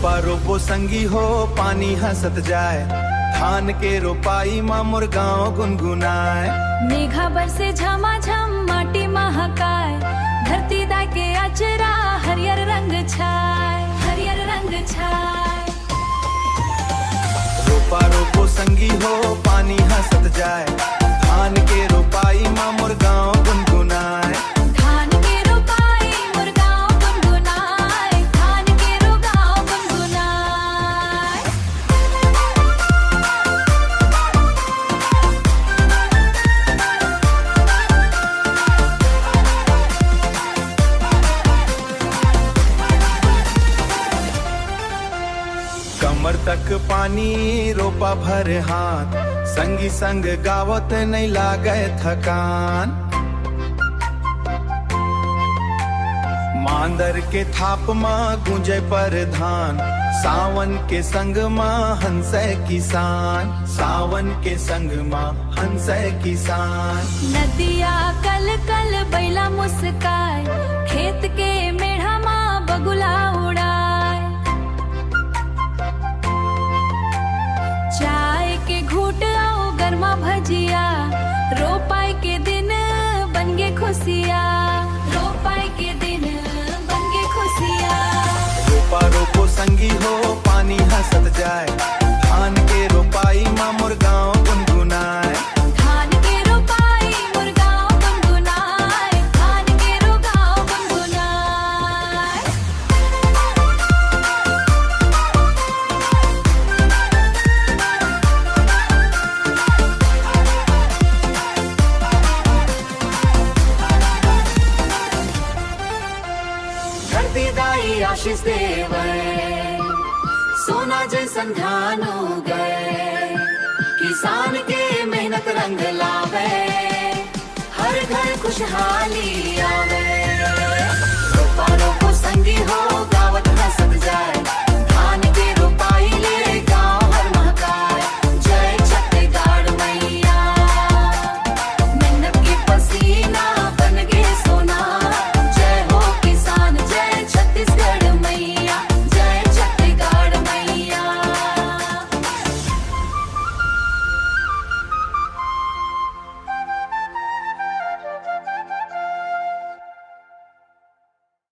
रोपा रोपो संगी हो पानी हंसत जाए, धान के रोपाई माँ मोर गाँव गुनगुनाए। मेघा बरसे झमाझम माटी महकाए, धरती दाय के अचरा हरियर रंग छाए, हरियर रंग छाए। रोपा रोपो संगी हो पानी हंसत जाए, धान के रोपाई माँ मोर गाँव गुनगुनाए। धान के रोपाई मोर गाँव गुनगुनाए, धान के रो गाँव गुनगुनाए। कमर तक पानी रोपा भर हाथ, संगी संग गावत नहीं लागे थकान। मांदर के थाप माँ गूंजे पर धान, सावन के संग माँ हंसे किसान, सावन के संग माँ हंसे किसान। नदिया कल कल बैला मुस्काए, खेत के मेढ़ा माँ बगुला उड़ाए। चाय के घूट आओ गरमा भजिया, रोपाई के दिन बन गे खुशिया, रोपाई के दिन बन गे खुशिया। रोपा रोपो संगी हो पानी हंसत जाए, धान के रोपाई माँ मोर गाँव गुनगुनाए। धान के रोपाई मोर गाँव गुनगुनाए, धान के रो गाँव गुनगुनाए। धरती दाई आशीष देवे, सोना जैसन धान उगे, किसान के मेहनत रंग लावे, हर घर खुशहाली आवे। रोपा रोपो संगी हो